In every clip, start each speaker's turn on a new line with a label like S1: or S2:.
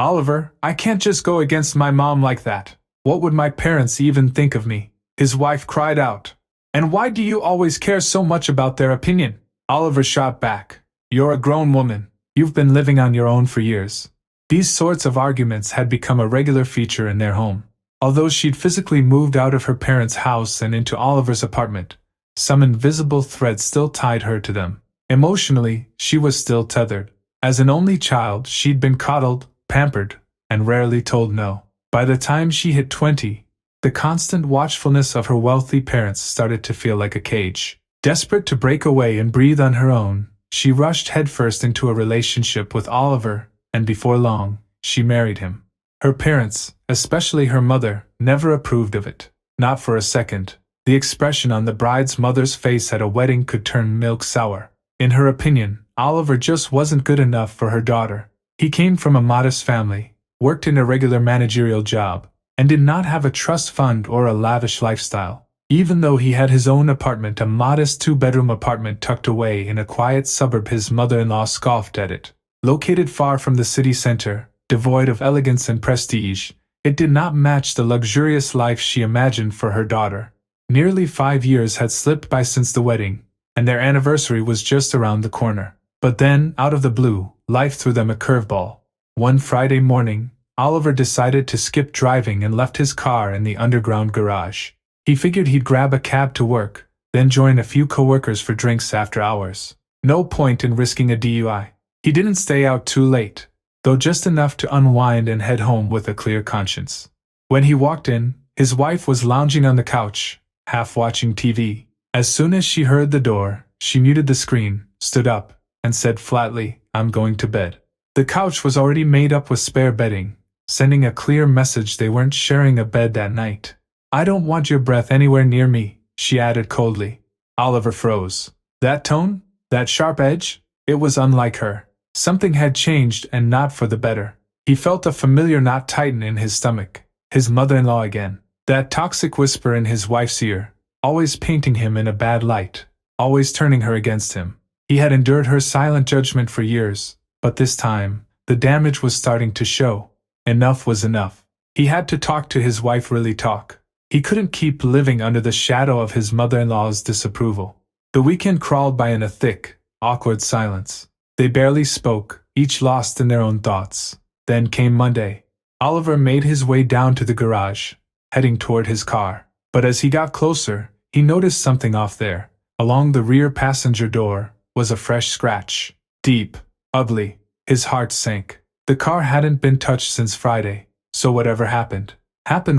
S1: Oliver, I can't just go against my mom like that. What would my parents even think of me? His wife cried out. And why do you always care so much about their opinion? Oliver shot back. You're a grown woman. You've been living on your own for years. These sorts of arguments had become a regular feature in their home. Although she'd physically moved out of her parents' house and into Oliver's apartment, some invisible thread still tied her to them. Emotionally, she was still tethered. As an only child, she'd been coddled, pampered, and rarely told no. By the time she hit 20, the constant watchfulness of her wealthy parents started to feel like a cage. Desperate to break away and breathe on her own, she rushed headfirst into a relationship with Oliver, and before long, she married him. Her parents, especially her mother, never approved of it. Not for a second. The expression on the bride's mother's face at a wedding could turn milk sour. In her opinion, Oliver just wasn't good enough for her daughter. He came from a modest family, worked in a regular managerial job, and did not have a trust fund or a lavish lifestyle. Even though he had his own apartment, a modest 2-bedroom apartment tucked away in a quiet suburb, his mother-in-law scoffed at it. Located far from the city center, devoid of elegance and prestige, it did not match the luxurious life she imagined for her daughter. Nearly 5 years had slipped by since the wedding, and their anniversary was just around the corner. But then, out of the blue, life threw them a curveball. One Friday morning, Oliver decided to skip driving and left his car in the underground garage. He figured he'd grab a cab to work, then join a few coworkers for drinks after hours. No point in risking a DUI. He didn't stay out too late, though just enough to unwind and head home with a clear conscience. When he walked in, his wife was lounging on the couch, half watching TV. As soon as she heard the door, she muted the screen, stood up, and said flatly, "I'm going to bed." The couch was already made up with spare bedding, sending a clear message they weren't sharing a bed that night. "I don't want your breath anywhere near me," she added coldly. Oliver froze. That tone? That sharp edge? It was unlike her. Something had changed, and not for the better. He felt a familiar knot tighten in his stomach. His mother-in-law again. That toxic whisper in his wife's ear, always painting him in a bad light, always turning her against him. He had endured her silent judgment for years, but this time, the damage was starting to show. Enough was enough. He had to talk to his wife, really talk. He couldn't keep living under the shadow of his mother-in-law's disapproval. The weekend crawled by in a thick, awkward silence. They barely spoke, each lost in their own thoughts. Then came Monday. Oliver made his way down to the garage, heading toward his car. But as he got closer, he noticed something off there. Along the rear passenger door was a fresh scratch. Deep, ugly. His heart sank. The car hadn't been touched since Friday, so whatever happened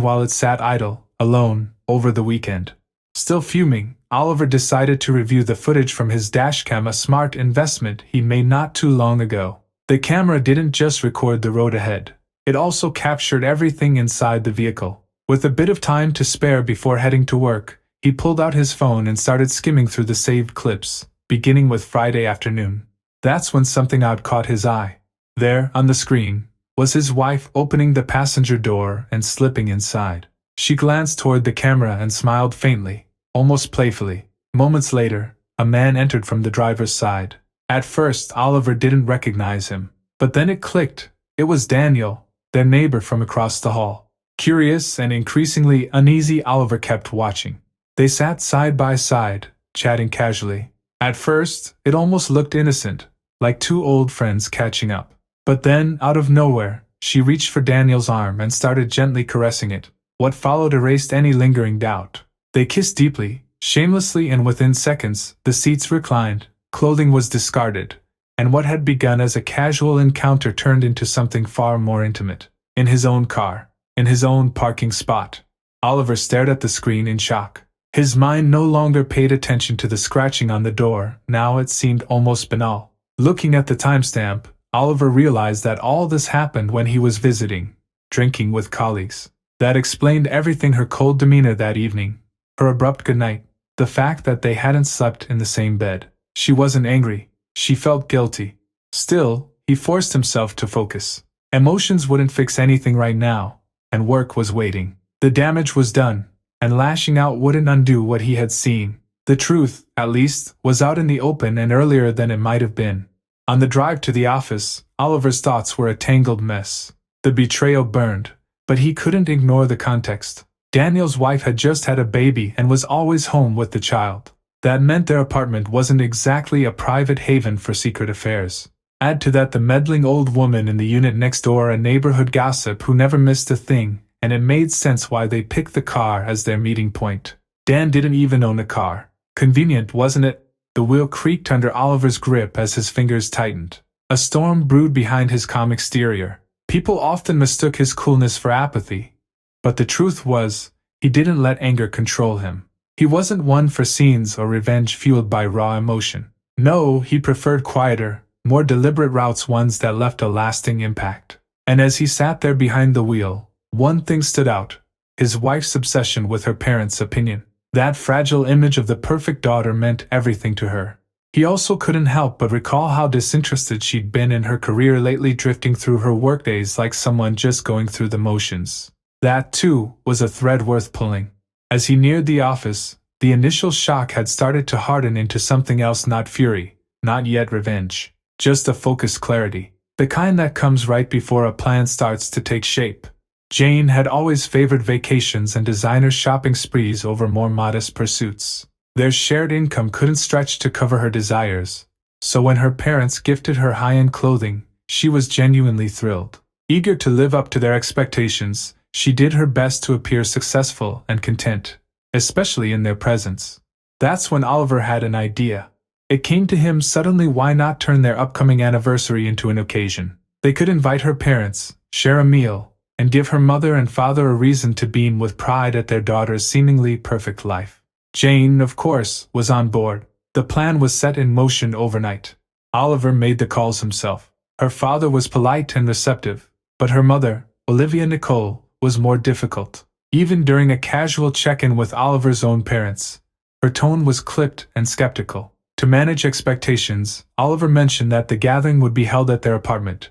S1: while it sat idle, alone, over the weekend. Still fuming, Oliver decided to review the footage from his dashcam, a smart investment he made not too long ago. The camera didn't just record the road ahead. It also captured everything inside the vehicle. With a bit of time to spare before heading to work, he pulled out his phone and started skimming through the saved clips, beginning with Friday afternoon. That's when something odd caught his eye. There, on the screen, was his wife opening the passenger door and slipping inside. She glanced toward the camera and smiled faintly, almost playfully. Moments later, a man entered from the driver's side. At first, Oliver didn't recognize him, but then it clicked. It was Daniel, their neighbor from across the hall. Curious and increasingly uneasy, Oliver kept watching. They sat side by side, chatting casually. At first, it almost looked innocent, like two old friends catching up. But then, out of nowhere, she reached for Daniel's arm and started gently caressing it. What followed erased any lingering doubt. They kissed deeply, shamelessly, and within seconds, the seats reclined, clothing was discarded, and what had begun as a casual encounter turned into something far more intimate. In his own car, in his own parking spot, Oliver stared at the screen in shock. His mind no longer paid attention to the scratching on the door, now it seemed almost banal. Looking at the timestamp, Oliver realized that all this happened when he was visiting, drinking with colleagues. That explained everything: her cold demeanor that evening, her abrupt goodnight, the fact that they hadn't slept in the same bed. She wasn't angry, she felt guilty. Still, he forced himself to focus. Emotions wouldn't fix anything right now, and work was waiting. The damage was done, and lashing out wouldn't undo what he had seen. The truth, at least, was out in the open and earlier than it might have been. On the drive to the office, Oliver's thoughts were a tangled mess. The betrayal burned, but he couldn't ignore the context. Daniel's wife had just had a baby and was always home with the child. That meant their apartment wasn't exactly a private haven for secret affairs. Add to that the meddling old woman in the unit next door, a neighborhood gossip who never missed a thing, and it made sense why they picked the car as their meeting point. Dan didn't even own a car. Convenient, wasn't it? The wheel creaked under Oliver's grip as his fingers tightened. A storm brewed behind his calm exterior. People often mistook his coolness for apathy. But the truth was, he didn't let anger control him. He wasn't one for scenes or revenge fueled by raw emotion. No, he preferred quieter, more deliberate routes, ones that left a lasting impact. And as he sat there behind the wheel, one thing stood out: his wife's obsession with her parents' opinion. That fragile image of the perfect daughter meant everything to her. He also couldn't help but recall how disinterested she'd been in her career lately, drifting through her workdays like someone just going through the motions. That, too, was a thread worth pulling. As he neared the office, the initial shock had started to harden into something else: not fury, not yet revenge, just a focused clarity, the kind that comes right before a plan starts to take shape. Jane had always favored vacations and designer shopping sprees over more modest pursuits. Their shared income couldn't stretch to cover her desires, so when her parents gifted her high-end clothing, she was genuinely thrilled. Eager to live up to their expectations, she did her best to appear successful and content, especially in their presence. That's when Oliver had an idea. It came to him suddenly: why not turn their upcoming anniversary into an occasion? They could invite her parents, share a meal, and give her mother and father a reason to beam with pride at their daughter's seemingly perfect life. Jane, of course, was on board. The plan was set in motion overnight. Oliver made the calls himself. Her father was polite and receptive, but her mother, Olivia Nicole, was more difficult. Even during a casual check-in with Oliver's own parents, her tone was clipped and skeptical. To manage expectations, Oliver mentioned that the gathering would be held at their apartment,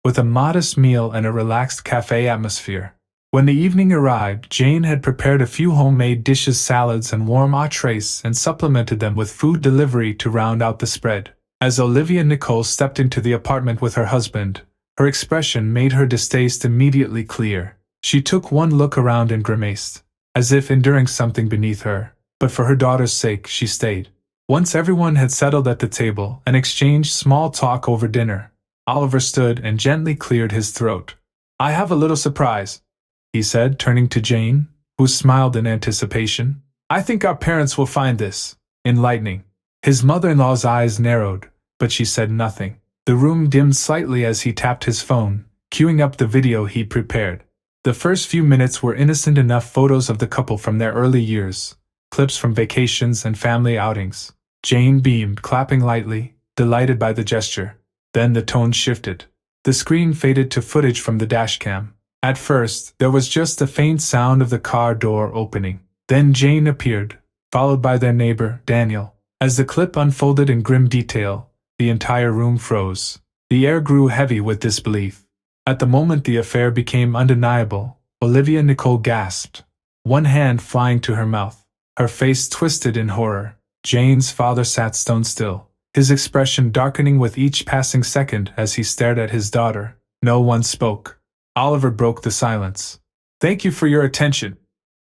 S1: with a modest meal and a relaxed cafe atmosphere. When the evening arrived, Jane had prepared a few homemade dishes, salads, and warm entrees, and supplemented them with food delivery to round out the spread. As Olivia Nicole stepped into the apartment with her husband, her expression made her distaste immediately clear. She took one look around and grimaced, as if enduring something beneath her, but for her daughter's sake she stayed. Once everyone had settled at the table and exchanged small talk over dinner, Oliver stood and gently cleared his throat. "I have a little surprise," he said, turning to Jane, who smiled in anticipation. "I think our parents will find this enlightening." His mother-in-law's eyes narrowed, but she said nothing. The room dimmed slightly as he tapped his phone, queuing up the video he'd prepared. The first few minutes were innocent enough: photos of the couple from their early years, clips from vacations and family outings. Jane beamed, clapping lightly, delighted by the gesture. Then the tone shifted. The screen faded to footage from the dashcam. At first, there was just the faint sound of the car door opening. Then Jane appeared, followed by their neighbor, Daniel. As the clip unfolded in grim detail, the entire room froze. The air grew heavy with disbelief. At the moment the affair became undeniable, Olivia Nicole gasped, one hand flying to her mouth. Her face twisted in horror. Jane's father sat stone still, his expression darkening with each passing second as he stared at his daughter. No one spoke. Oliver broke the silence. "Thank you for your attention,"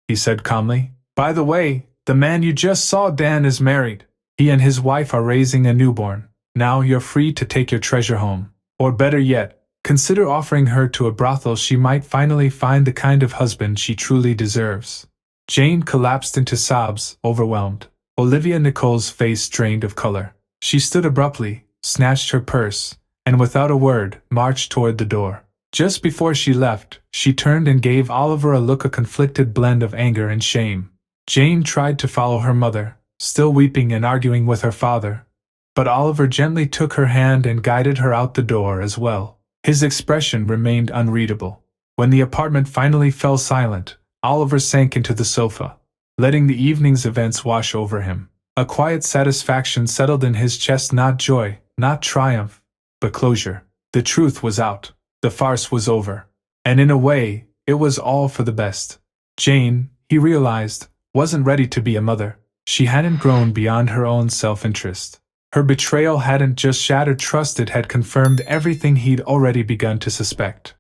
S1: he said calmly. "By the way, the man you just saw, Dan, is married. He and his wife are raising a newborn. Now you're free to take your treasure home. Or better yet, consider offering her to a brothel. She might finally find the kind of husband she truly deserves." Jane collapsed into sobs, overwhelmed. Olivia Nicole's face drained of color. She stood abruptly, snatched her purse, and without a word, marched toward the door. Just before she left, she turned and gave Oliver a look, a conflicted blend of anger and shame. Jane tried to follow her mother, still weeping and arguing with her father, but Oliver gently took her hand and guided her out the door as well. His expression remained unreadable. When the apartment finally fell silent, Oliver sank into the sofa, letting the evening's events wash over him. A quiet satisfaction settled in his chest, not joy, not triumph, but closure. The truth was out. The farce was over. And in a way, it was all for the best. Jane, he realized, wasn't ready to be a mother. She hadn't grown beyond her own self-interest. Her betrayal hadn't just shattered trust, it had confirmed everything he'd already begun to suspect.